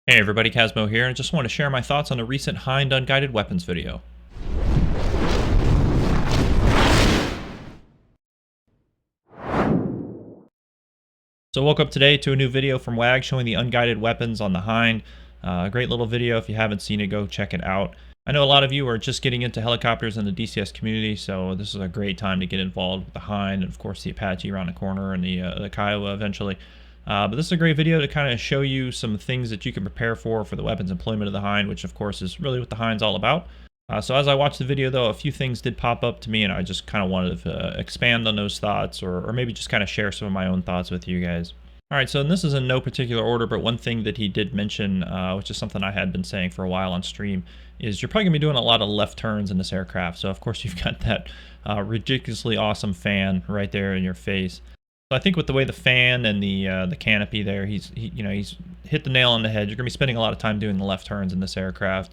Hey everybody, Casmo here, and I just want to share my thoughts on a recent HIND unguided weapons video. So I woke up today to a new video from WAG showing the unguided weapons on the HIND. A great little video. If you haven't seen it, go check it out. I know a lot of you are just getting into helicopters in the DCS community, so this is a great time to get involved with the HIND and of course the Apache around the corner and the Kiowa eventually. But this is a great video to kind of show you some things that you can prepare for the weapons employment of the HIND, which of course is really what the HIND's all about. So as I watched the video though, a few things did pop up to me and I just kind of wanted to expand on those thoughts or maybe just kind of share some of my own thoughts with you guys. Alright, so this is in no particular order, but one thing that he did mention, which is something I had been saying for a while on stream, is you're probably going to be doing a lot of left turns in this aircraft. So of course you've got that ridiculously awesome fan right there in your face. So I think with the way the fan and the canopy there, he's hit the nail on the head. You're going to be spending a lot of time doing the left turns in this aircraft.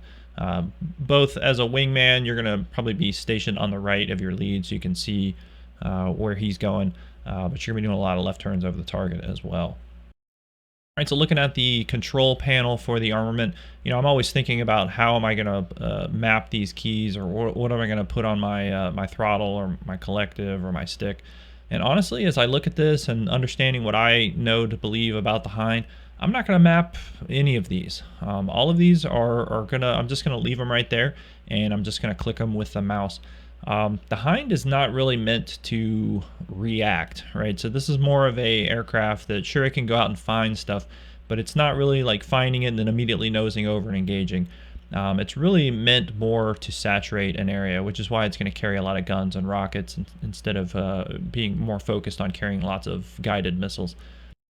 Both as a wingman, you're going to probably be stationed on the right of your lead so you can see where he's going. But you're going to be doing a lot of left turns over the target as well. All right, so looking at the control panel for the armament, I'm always thinking about how am I going to map these keys, or what am I going to put on my my throttle or my collective or my stick. And honestly, as I look at this and understanding what I know to believe about the HIND, I'm not going to map any of these. All of these I'm just going to leave them right there, and I'm just going to click them with the mouse. The HIND is not really meant to react, right? So this is more of a aircraft that sure it can go out and find stuff, but it's not really like finding it and then immediately nosing over and engaging. It's really meant more to saturate an area, which is why it's going to carry a lot of guns and rockets instead of being more focused on carrying lots of guided missiles.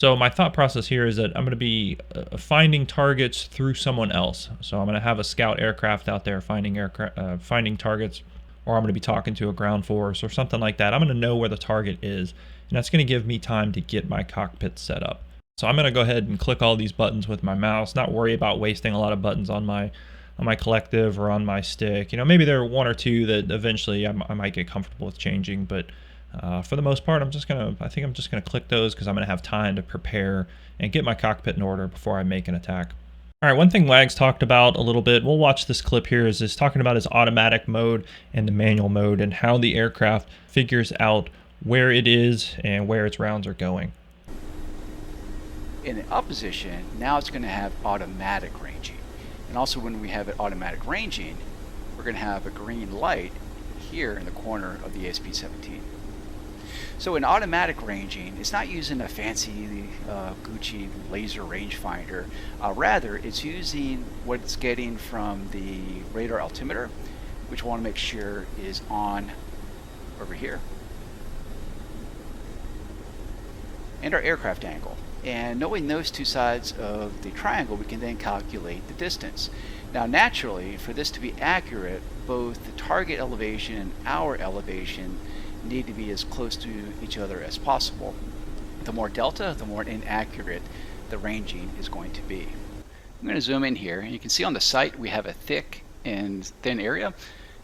So my thought process here is that I'm going to be finding targets through someone else. So I'm going to have a scout aircraft out there finding targets, or I'm going to be talking to a ground force or something like that. I'm going to know where the target is, and that's going to give me time to get my cockpit set up. So I'm going to go ahead and click all these buttons with my mouse, not worry about wasting a lot of buttons on my collective or on my stick. Maybe there are one or two that eventually I might get comfortable with changing, but for the most part, I think I'm just gonna click those because I'm gonna have time to prepare and get my cockpit in order before I make an attack. All right, one thing WAG's talked about a little bit, we'll watch this clip here, is talking about his automatic mode and the manual mode and how the aircraft figures out where it is and where its rounds are going. In the opposition, now it's going to have automatic ranging. And also when we have it automatic ranging, we're going to have a green light here in the corner of the ASP-17. So in automatic ranging, it's not using a fancy Gucci laser rangefinder. Rather, it's using what it's getting from the radar altimeter, which we want to make sure is on over here, and our aircraft angle. And knowing those two sides of the triangle, we can then calculate the distance. Now naturally, for this to be accurate, both the target elevation and our elevation need to be as close to each other as possible. The more delta, the more inaccurate the ranging is going to be. I'm going to zoom in here, and you can see on the site we have a thick and thin area.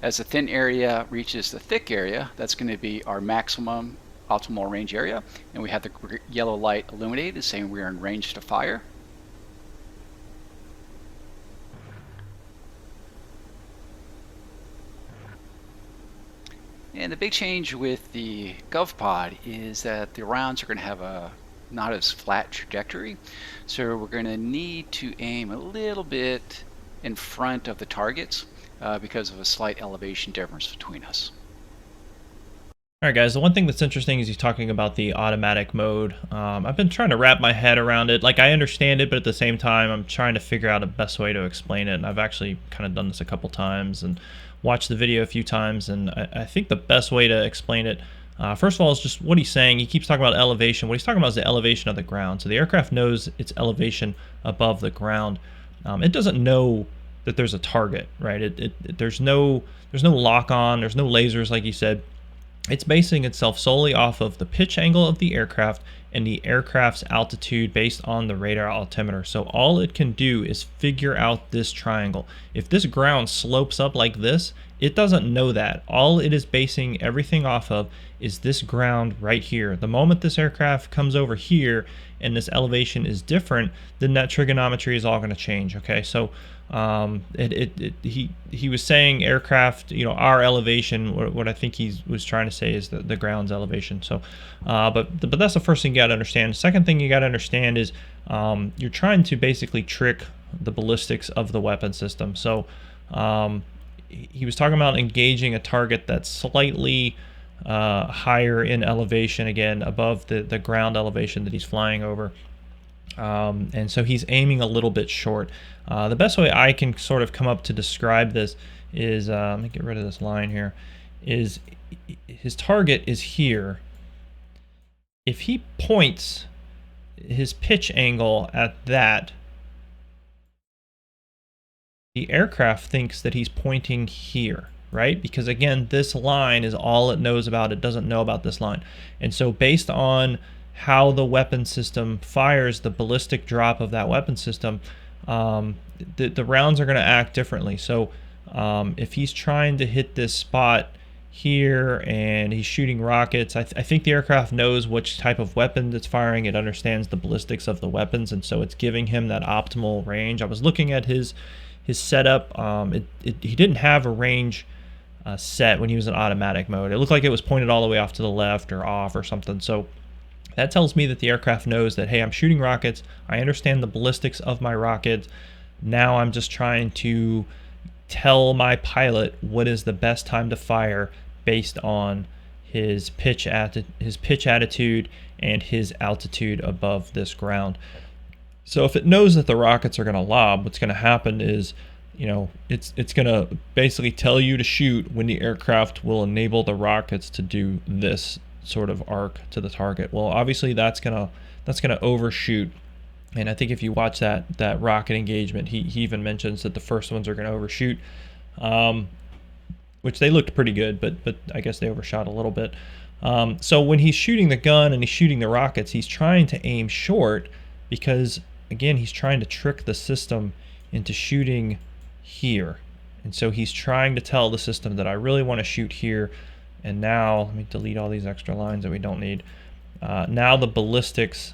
As the thin area reaches the thick area, that's going to be our maximum optimal range area, and we have the yellow light illuminated saying we're in range to fire. And the big change with the GovPod is that the rounds are going to have a not as flat trajectory, so we're going to need to aim a little bit in front of the targets because of a slight elevation difference between us. Alright guys, the one thing that's interesting is he's talking about the automatic mode. I've been trying to wrap my head around it. Like, I understand it, but at the same time I'm trying to figure out a best way to explain it, and I've actually kind of done this a couple times and watched the video a few times, and I think the best way to explain it, first of all, is just what he's saying. He keeps talking about elevation. What he's talking about is the elevation of the ground. So the aircraft knows its elevation above the ground. It doesn't know that there's a target, right? There's no lock-on, there's no lasers like he said. It's basing itself solely off of the pitch angle of the aircraft and the aircraft's altitude based on the radar altimeter. So all it can do is figure out this triangle. If this ground slopes up like this, it doesn't know that. All it is basing everything off of is this ground right here. The moment this aircraft comes over here and this elevation is different, then that trigonometry is all going to change. Okay, so he was saying aircraft, you know, our elevation. What I think he was trying to say is the ground's elevation. So, but that's the first thing you got to understand. The second thing you got to understand is you're trying to basically trick the ballistics of the weapon system. So, he was talking about engaging a target that's slightly higher in elevation, again above the ground elevation that he's flying over. And so he's aiming a little bit short. The best way I can sort of come up to describe this is, let me get rid of this line here, is his target is here. If he points his pitch angle at that, the aircraft thinks that he's pointing here, right? Because again, this line is all it knows about. It doesn't know about this line. And so based on how the weapon system fires the ballistic drop of that weapon system, the rounds are going to act differently. So if he's trying to hit this spot here and he's shooting rockets, I think the aircraft knows which type of weapon it's firing. It understands the ballistics of the weapons, and so it's giving him that optimal range. I was looking at his setup. He didn't have a range set when he was in automatic mode. It looked like it was pointed all the way off to the left or off or something. So that tells me that the aircraft knows that, hey, I'm shooting rockets. I understand the ballistics of my rockets. Now I'm just trying to tell my pilot what is the best time to fire based on his pitch attitude and his altitude above this ground. So if it knows that the rockets are going to lob, what's going to happen is, you know, it's going to basically tell you to shoot when the aircraft will enable the rockets to do this sort of arc to the target. Well, obviously that's gonna overshoot. And I think if you watch that rocket engagement, he even mentions that the first ones are going to overshoot, which they looked pretty good, but I guess they overshot a little bit. So when he's shooting the gun and he's shooting the rockets, he's trying to aim short because, again, he's trying to trick the system into shooting here. And so he's trying to tell the system that I really want to shoot here. And now, let me delete all these extra lines that we don't need. Now the ballistics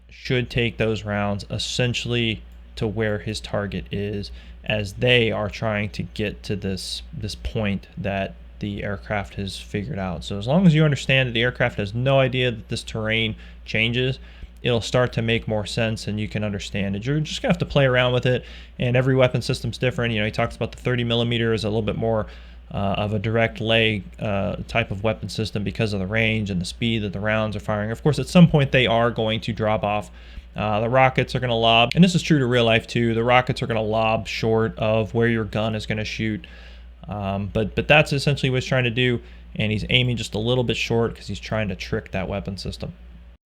should take those rounds essentially to where his target is, as they are trying to get to this point that the aircraft has figured out. So as long as you understand that the aircraft has no idea that this terrain changes, it'll start to make more sense and you can understand it. You're just gonna have to play around with it, and every weapon system's different. You know, he talks about the 30mm is a little bit more of a direct lay type of weapon system because of the range and the speed that the rounds are firing. Of course, at some point they are going to drop off. The rockets are going to lob, and this is true to real life too. The rockets are going to lob short of where your gun is going to shoot. But that's essentially what he's trying to do, and he's aiming just a little bit short because he's trying to trick that weapon system.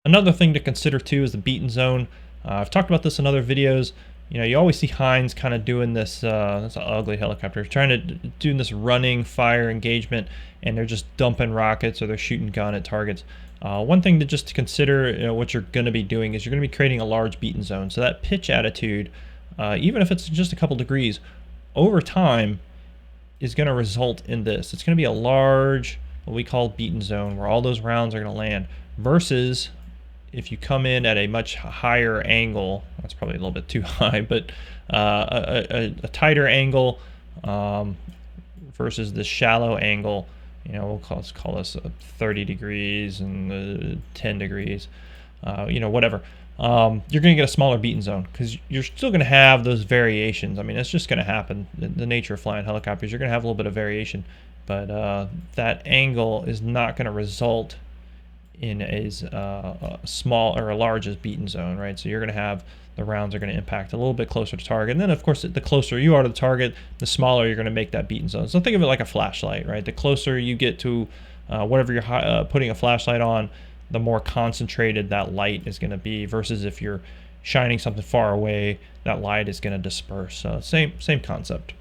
Another thing to consider too is the beaten zone. I've talked about this in other videos. You know, you always see Hinds kind of doing this, that's an ugly helicopter, trying to do this running fire engagement, and they're just dumping rockets or they're shooting gun at targets. One thing to just consider, you know, what you're going to be doing is you're going to be creating a large beaten zone. So that pitch attitude, even if it's just a couple degrees, over time is going to result in this. It's going to be a large, what we call beaten zone, where all those rounds are going to land, versus if you come in at a much higher angle. That's probably a little bit too high, but a tighter angle versus the shallow angle. You know, let's call this 30 degrees and 10 degrees, you know, whatever. You're going to get a smaller beaten zone because you're still going to have those variations. I mean, it's just going to happen. The nature of flying helicopters, you're going to have a little bit of variation, but that angle is not going to result in as small or a large as beaten zone, right? So you're going to have the rounds are going to impact a little bit closer to target. And then, of course, the closer you are to the target, the smaller you're going to make that beaten zone. So think of it like a flashlight, right? The closer you get to whatever you're putting a flashlight on, the more concentrated that light is going to be, versus if you're shining something far away, that light is going to disperse. So same concept.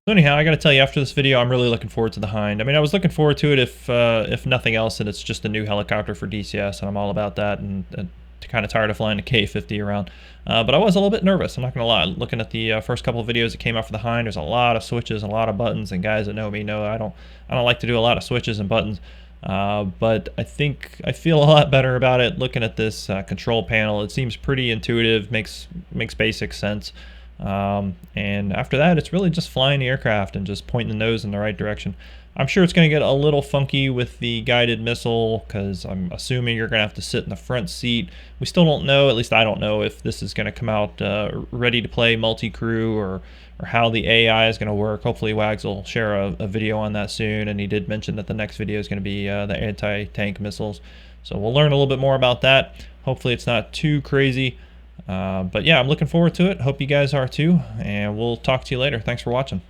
So anyhow, I got to tell you, after this video, I'm really looking forward to the Hind. I mean, I was looking forward to it if nothing else, that it's just a new helicopter for DCS, and I'm all about that, and kind of tired of flying the K-50 around. But I was a little bit nervous, I'm not going to lie. Looking at the first couple of videos that came out for the Hind, there's a lot of switches, a lot of buttons, and guys that know me know I don't like to do a lot of switches and buttons. But I think I feel a lot better about it looking at this control panel. It seems pretty intuitive, makes basic sense. And after that, it's really just flying the aircraft and just pointing the nose in the right direction. I'm sure it's going to get a little funky with the guided missile, because I'm assuming you're going to have to sit in the front seat. We still don't know, at least I don't know, if this is going to come out ready to play multi-crew, or how the AI is going to work. Hopefully Wags will share a video on that soon, and he did mention that the next video is going to be the anti-tank missiles. So we'll learn a little bit more about that. Hopefully it's not too crazy. But yeah, I'm looking forward to it. Hope you guys are too, and we'll talk to you later. Thanks for watching.